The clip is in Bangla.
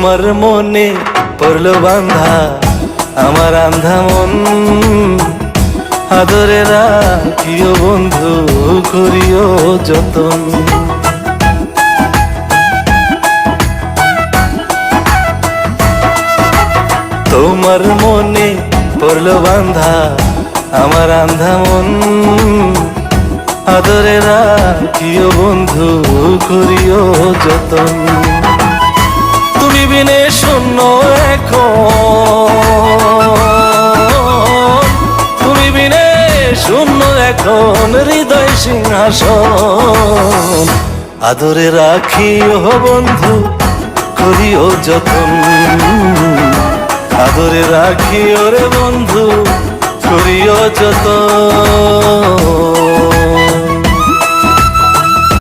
তোমার মনে পড়লো বান্ধা আমার আন্ধা মন, আদরে রাখিও বন্ধু করিও যতন। তোমার মনে পড়লো বান্ধা আমার আন্ধা মন, আদরে রাখিও বন্ধু করিও যতন। তুমি বিনে শূন্য এখন, তুমি বিনে শূন্য এখন হৃদয় সিংহাসন, আদরে রাখিও বন্ধু করিও যতন, আদরে রাখিও রে বন্ধু করিও যতন।